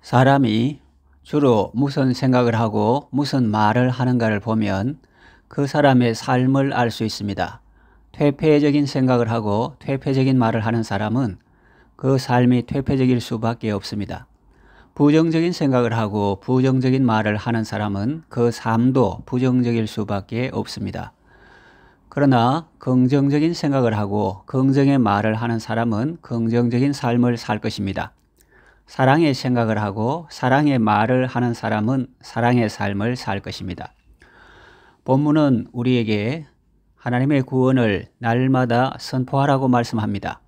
사람이 주로 무슨 생각을 하고 무슨 말을 하는가를 보면 그 사람의 삶을 알 수 있습니다. 퇴폐적인 생각을 하고 퇴폐적인 말을 하는 사람은 그 삶이 퇴폐적일 수밖에 없습니다. 부정적인 생각을 하고 부정적인 말을 하는 사람은 그 삶도 부정적일 수밖에 없습니다. 그러나 긍정적인 생각을 하고 긍정의 말을 하는 사람은 긍정적인 삶을 살 것입니다. 사랑의 생각을 하고 사랑의 말을 하는 사람은 사랑의 삶을 살 것입니다. 본문은 우리에게 하나님의 구원을 날마다 선포하라고 말씀합니다.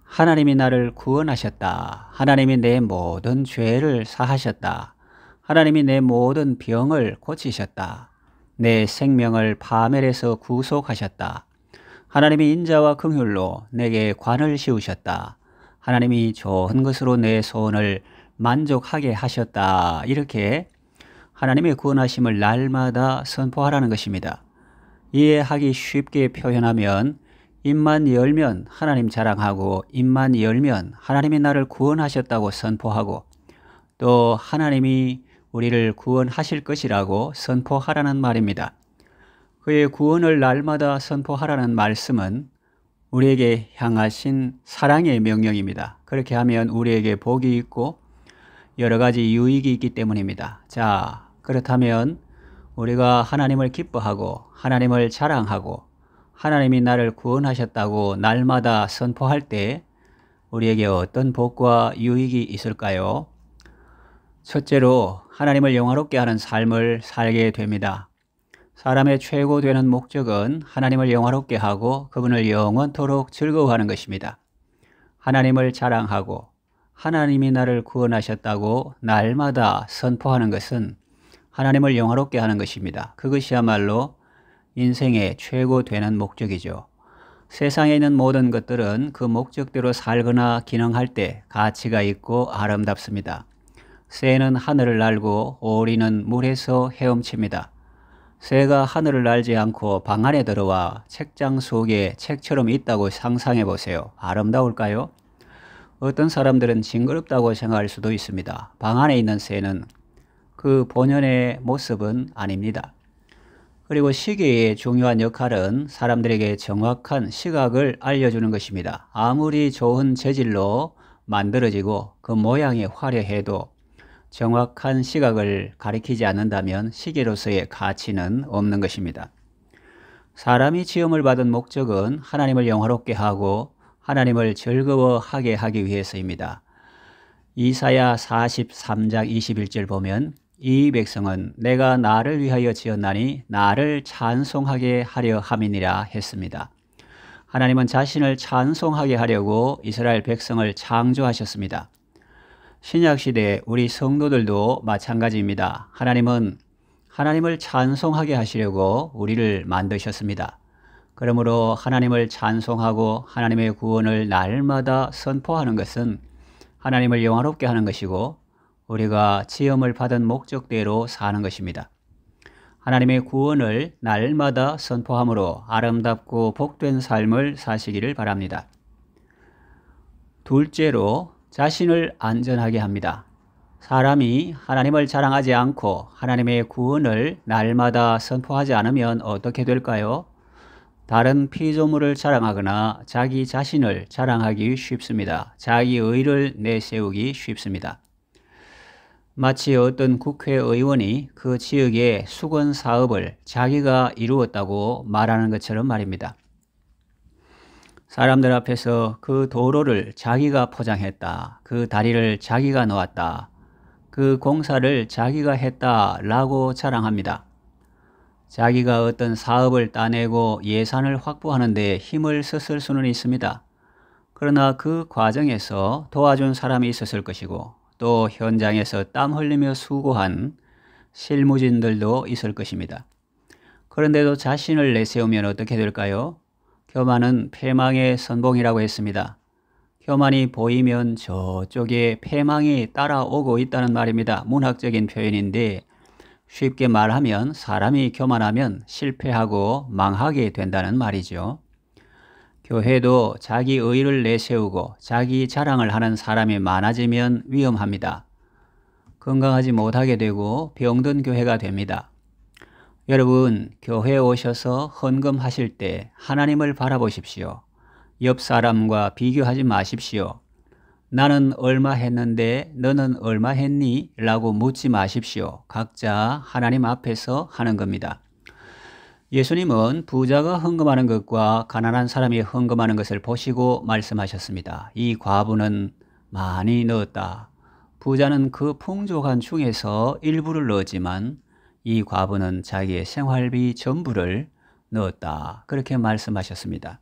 하나님이 나를 구원하셨다. 하나님이 내 모든 죄를 사하셨다. 하나님이 내 모든 병을 고치셨다. 내 생명을 파멸에서 구속하셨다. 하나님이 인자와 긍휼로 내게 관을 씌우셨다. 하나님이 좋은 것으로 내 소원을 만족하게 하셨다. 이렇게 하나님의 구원하심을 날마다 선포하라는 것입니다. 이해하기 쉽게 표현하면 입만 열면 하나님 자랑하고 입만 열면 하나님이 나를 구원하셨다고 선포하고 또 하나님이 우리를 구원하실 것이라고 선포하라는 말입니다. 그의 구원을 날마다 선포하라는 말씀은 우리에게 향하신 사랑의 명령입니다. 그렇게 하면 우리에게 복이 있고 여러 가지 유익이 있기 때문입니다. 자, 그렇다면 우리가 하나님을 기뻐하고 하나님을 자랑하고 하나님이 나를 구원하셨다고 날마다 선포할 때 우리에게 어떤 복과 유익이 있을까요? 첫째로 하나님을 영화롭게 하는 삶을 살게 됩니다. 사람의 최고 되는 목적은 하나님을 영화롭게 하고 그분을 영원토록 즐거워하는 것입니다. 하나님을 자랑하고 하나님이 나를 구원하셨다고 날마다 선포하는 것은 하나님을 영화롭게 하는 것입니다. 그것이야말로 인생의 최고 되는 목적이죠. 세상에 있는 모든 것들은 그 목적대로 살거나 기능할 때 가치가 있고 아름답습니다. 새는 하늘을 날고 오리는 물에서 헤엄칩니다. 새가 하늘을 날지 않고 방 안에 들어와 책장 속에 책처럼 있다고 상상해 보세요. 아름다울까요? 어떤 사람들은 징그럽다고 생각할 수도 있습니다. 방 안에 있는 새는 그 본연의 모습은 아닙니다. 그리고 시계의 중요한 역할은 사람들에게 정확한 시각을 알려주는 것입니다. 아무리 좋은 재질로 만들어지고 그 모양이 화려해도 정확한 시각을 가리키지 않는다면 시계로서의 가치는 없는 것입니다. 사람이 지음을 받은 목적은 하나님을 영화롭게 하고 하나님을 즐거워하게 하기 위해서입니다. 이사야 43장 21절 보면 이 백성은 내가 나를 위하여 지었나니 나를 찬송하게 하려 함이니라 했습니다. 하나님은 자신을 찬송하게 하려고 이스라엘 백성을 창조하셨습니다. 신약시대 우리 성도들도 마찬가지입니다. 하나님은 하나님을 찬송하게 하시려고 우리를 만드셨습니다. 그러므로 하나님을 찬송하고 하나님의 구원을 날마다 선포하는 것은 하나님을 영화롭게 하는 것이고 우리가 지음을 받은 목적대로 사는 것입니다. 하나님의 구원을 날마다 선포함으로 아름답고 복된 삶을 사시기를 바랍니다. 둘째로 자신을 안전하게 합니다. 사람이 하나님을 자랑하지 않고 하나님의 구원을 날마다 선포하지 않으면 어떻게 될까요? 다른 피조물을 자랑하거나 자기 자신을 자랑하기 쉽습니다. 자기 의를 내세우기 쉽습니다. 마치 어떤 국회의원이 그 지역의 수건 사업을 자기가 이루었다고 말하는 것처럼 말입니다. 사람들 앞에서 그 도로를 자기가 포장했다. 그 다리를 자기가 놓았다. 그 공사를 자기가 했다라고 자랑합니다. 자기가 어떤 사업을 따내고 예산을 확보하는 데 힘을 썼을 수는 있습니다. 그러나 그 과정에서 도와준 사람이 있었을 것이고 또 현장에서 땀 흘리며 수고한 실무진들도 있을 것입니다. 그런데도 자신을 내세우면 어떻게 될까요? 교만은 패망의 선봉이라고 했습니다. 교만이 보이면 저쪽에 패망이 따라오고 있다는 말입니다. 문학적인 표현인데 쉽게 말하면 사람이 교만하면 실패하고 망하게 된다는 말이죠. 교회도 자기 의를 내세우고 자기 자랑을 하는 사람이 많아지면 위험합니다. 건강하지 못하게 되고 병든 교회가 됩니다. 여러분, 교회에 오셔서 헌금하실 때 하나님을 바라보십시오. 옆 사람과 비교하지 마십시오. 나는 얼마 했는데 너는 얼마 했니? 라고 묻지 마십시오. 각자 하나님 앞에서 하는 겁니다. 예수님은 부자가 헌금하는 것과 가난한 사람이 헌금하는 것을 보시고 말씀하셨습니다. 이 과부는 많이 넣었다. 부자는 그 풍족한 중에서 일부를 넣었지만 이 과부는 자기의 생활비 전부를 넣었다. 그렇게 말씀하셨습니다.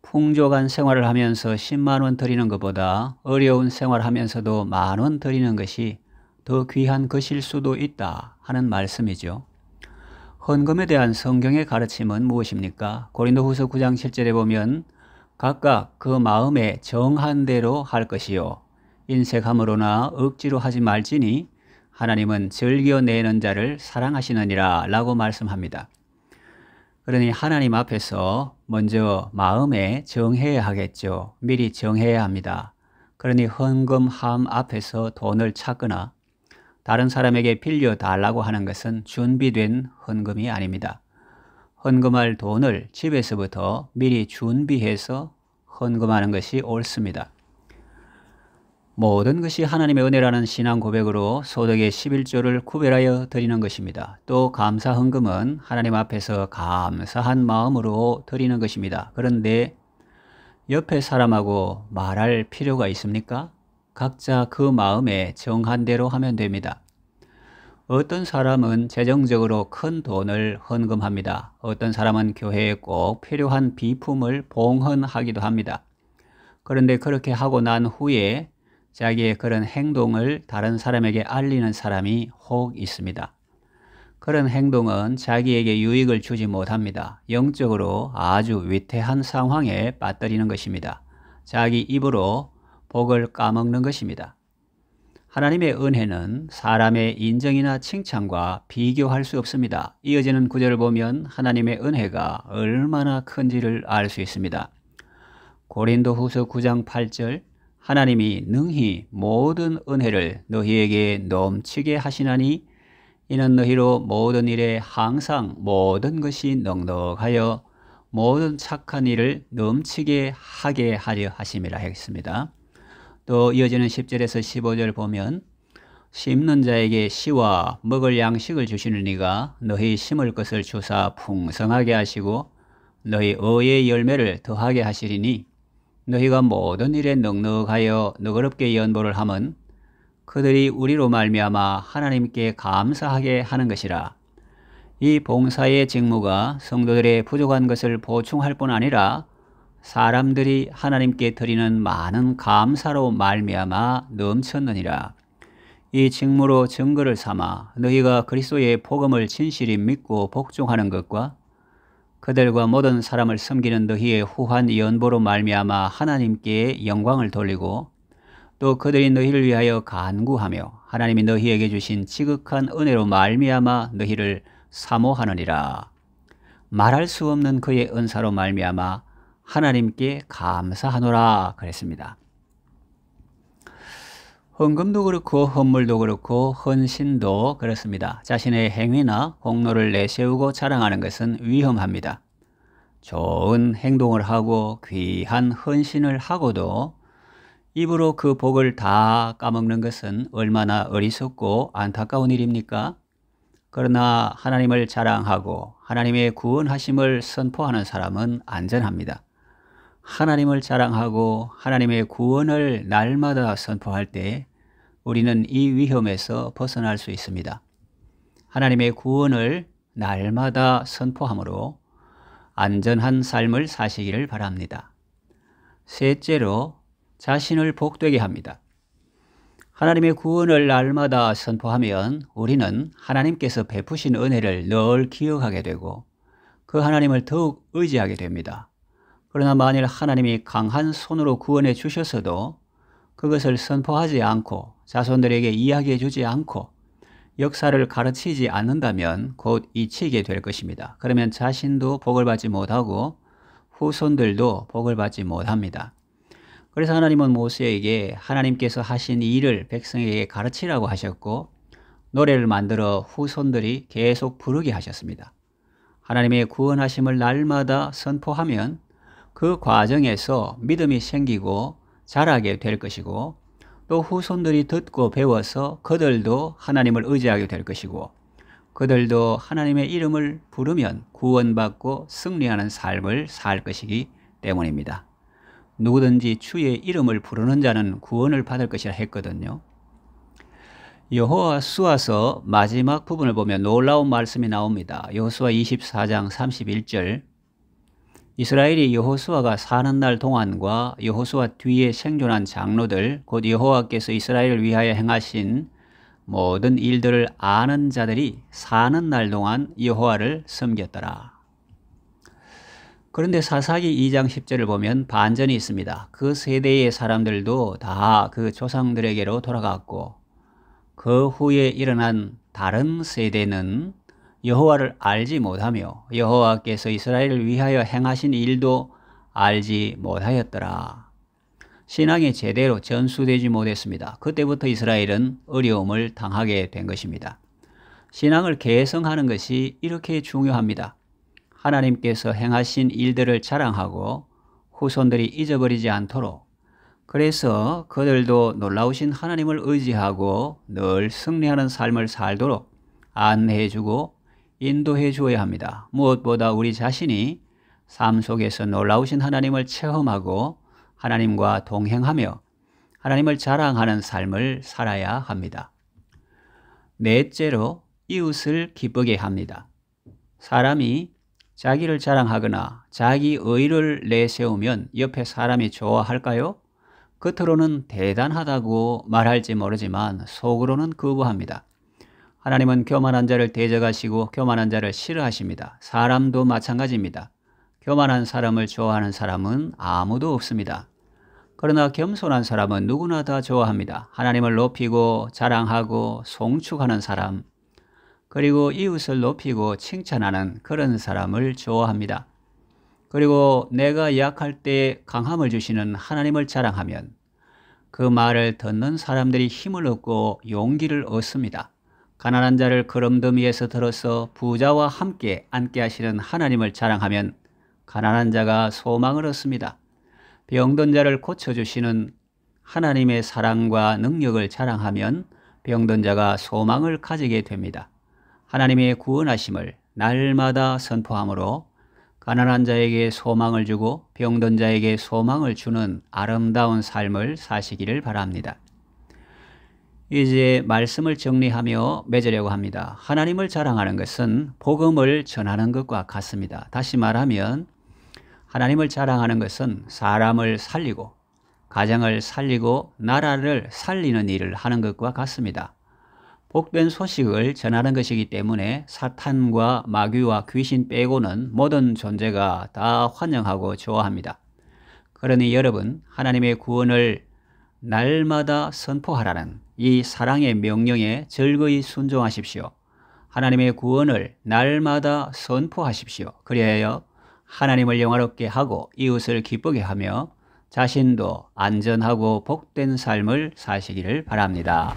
풍족한 생활을 하면서 10만 원 드리는 것보다 어려운 생활을 하면서도 10,000원 드리는 것이 더 귀한 것일 수도 있다 하는 말씀이죠. 헌금에 대한 성경의 가르침은 무엇입니까? 고린도후서 9장 7절에 보면 각각 그 마음에 정한 대로 할 것이요 인색함으로나 억지로 하지 말지니 하나님은 즐겨 내는 자를 사랑하시느니라 라고 말씀합니다. 그러니 하나님 앞에서 먼저 마음에 정해야 하겠죠. 미리 정해야 합니다. 그러니 헌금함 앞에서 돈을 찾거나 다른 사람에게 빌려달라고 하는 것은 준비된 헌금이 아닙니다. 헌금할 돈을 집에서부터 미리 준비해서 헌금하는 것이 옳습니다. 모든 것이 하나님의 은혜라는 신앙 고백으로 소득의 11조를 구별하여 드리는 것입니다. 또 감사 헌금은 하나님 앞에서 감사한 마음으로 드리는 것입니다. 그런데 옆에 사람하고 말할 필요가 있습니까? 각자 그 마음에 정한 대로 하면 됩니다. 어떤 사람은 재정적으로 큰 돈을 헌금합니다. 어떤 사람은 교회에 꼭 필요한 비품을 봉헌하기도 합니다. 그런데 그렇게 하고 난 후에 자기의 그런 행동을 다른 사람에게 알리는 사람이 혹 있습니다. 그런 행동은 자기에게 유익을 주지 못합니다. 영적으로 아주 위태한 상황에 빠뜨리는 것입니다. 자기 입으로 복을 까먹는 것입니다. 하나님의 은혜는 사람의 인정이나 칭찬과 비교할 수 없습니다. 이어지는 구절을 보면 하나님의 은혜가 얼마나 큰지를 알 수 있습니다. 고린도후서 9장 8절 하나님이 능히 모든 은혜를 너희에게 넘치게 하시나니 이는 너희로 모든 일에 항상 모든 것이 넉넉하여 모든 착한 일을 넘치게 하게 하려 하심이라 했습니다. 또 이어지는 10절에서 15절 보면 심는 자에게 씨와 먹을 양식을 주시는 이가 너희 심을 것을 주사 풍성하게 하시고 너희 의의 열매를 더하게 하시리니 너희가 모든 일에 넉넉하여 너그럽게 연보를 함은 그들이 우리로 말미암아 하나님께 감사하게 하는 것이라. 이 봉사의 직무가 성도들의 부족한 것을 보충할 뿐 아니라 사람들이 하나님께 드리는 많은 감사로 말미암아 넘쳤느니라. 이 직무로 증거를 삼아 너희가 그리스도의 복음을 진실히 믿고 복종하는 것과 그들과 모든 사람을 섬기는 너희의 후한 연보로 말미암아 하나님께 영광을 돌리고 또 그들이 너희를 위하여 간구하며 하나님이 너희에게 주신 지극한 은혜로 말미암아 너희를 사모하느니라. 말할 수 없는 그의 은사로 말미암아 하나님께 감사하노라 그랬습니다. 헌금도 그렇고 헌물도 그렇고 헌신도 그렇습니다. 자신의 행위나 공로를 내세우고 자랑하는 것은 위험합니다. 좋은 행동을 하고 귀한 헌신을 하고도 입으로 그 복을 다 까먹는 것은 얼마나 어리석고 안타까운 일입니까? 그러나 하나님을 자랑하고 하나님의 구원하심을 선포하는 사람은 안전합니다. 하나님을 자랑하고 하나님의 구원을 날마다 선포할 때 우리는 이 위험에서 벗어날 수 있습니다. 하나님의 구원을 날마다 선포함으로 안전한 삶을 사시기를 바랍니다. 셋째로 자신을 복되게 합니다. 하나님의 구원을 날마다 선포하면 우리는 하나님께서 베푸신 은혜를 늘 기억하게 되고 그 하나님을 더욱 의지하게 됩니다. 그러나 만일 하나님이 강한 손으로 구원해 주셨어도 그것을 선포하지 않고 자손들에게 이야기해 주지 않고 역사를 가르치지 않는다면 곧 잊히게 될 것입니다. 그러면 자신도 복을 받지 못하고 후손들도 복을 받지 못합니다. 그래서 하나님은 모세에게 하나님께서 하신 일을 백성에게 가르치라고 하셨고 노래를 만들어 후손들이 계속 부르게 하셨습니다. 하나님의 구원하심을 날마다 선포하면 그 과정에서 믿음이 생기고 자라게 될 것이고 또 후손들이 듣고 배워서 그들도 하나님을 의지하게 될 것이고 그들도 하나님의 이름을 부르면 구원받고 승리하는 삶을 살 것이기 때문입니다. 누구든지 주의 이름을 부르는 자는 구원을 받을 것이라 했거든요. 여호수아서 마지막 부분을 보면 놀라운 말씀이 나옵니다. 여호수아 24장 31절 이스라엘이 여호수아가 사는 날 동안과 여호수아 뒤에 생존한 장로들 곧 여호와께서 이스라엘을 위하여 행하신 모든 일들을 아는 자들이 사는 날 동안 여호와를 섬겼더라. 그런데 사사기 2장 10절을 보면 반전이 있습니다. 그 세대의 사람들도 다 그 조상들에게로 돌아갔고 그 후에 일어난 다른 세대는 여호와를 알지 못하며 여호와께서 이스라엘을 위하여 행하신 일도 알지 못하였더라. 신앙이 제대로 전수되지 못했습니다. 그때부터 이스라엘은 어려움을 당하게 된 것입니다. 신앙을 계승하는 것이 이렇게 중요합니다. 하나님께서 행하신 일들을 자랑하고 후손들이 잊어버리지 않도록 그래서 그들도 놀라우신 하나님을 의지하고 늘 승리하는 삶을 살도록 안내해주고 인도해 주어야 합니다. 무엇보다 우리 자신이 삶 속에서 놀라우신 하나님을 체험하고 하나님과 동행하며 하나님을 자랑하는 삶을 살아야 합니다. 넷째로 이웃을 기쁘게 합니다. 사람이 자기를 자랑하거나 자기 의를 내세우면 옆에 사람이 좋아할까요? 겉으로는 대단하다고 말할지 모르지만 속으로는 거부합니다. 하나님은 교만한 자를 대적하시고 교만한 자를 싫어하십니다. 사람도 마찬가지입니다. 교만한 사람을 좋아하는 사람은 아무도 없습니다. 그러나 겸손한 사람은 누구나 다 좋아합니다. 하나님을 높이고 자랑하고 송축하는 사람, 그리고 이웃을 높이고 칭찬하는 그런 사람을 좋아합니다. 그리고 내가 약할 때 강함을 주시는 하나님을 자랑하면 그 말을 듣는 사람들이 힘을 얻고 용기를 얻습니다. 가난한 자를 거름더미에서 들어서 부자와 함께 앉게 하시는 하나님을 자랑하면 가난한 자가 소망을 얻습니다. 병든 자를 고쳐주시는 하나님의 사랑과 능력을 자랑하면 병든 자가 소망을 가지게 됩니다. 하나님의 구원하심을 날마다 선포함으로 가난한 자에게 소망을 주고 병든 자에게 소망을 주는 아름다운 삶을 사시기를 바랍니다. 이제 말씀을 정리하며 맺으려고 합니다. 하나님을 자랑하는 것은 복음을 전하는 것과 같습니다. 다시 말하면 하나님을 자랑하는 것은 사람을 살리고 가정을 살리고 나라를 살리는 일을 하는 것과 같습니다. 복된 소식을 전하는 것이기 때문에 사탄과 마귀와 귀신 빼고는 모든 존재가 다 환영하고 좋아합니다. 그러니 여러분, 하나님의 구원을 날마다 선포하라는 이 사랑의 명령에 즐거이 순종하십시오. 하나님의 구원을 날마다 선포하십시오. 그리하여 하나님을 영화롭게 하고 이웃을 기쁘게 하며 자신도 안전하고 복된 삶을 사시기를 바랍니다.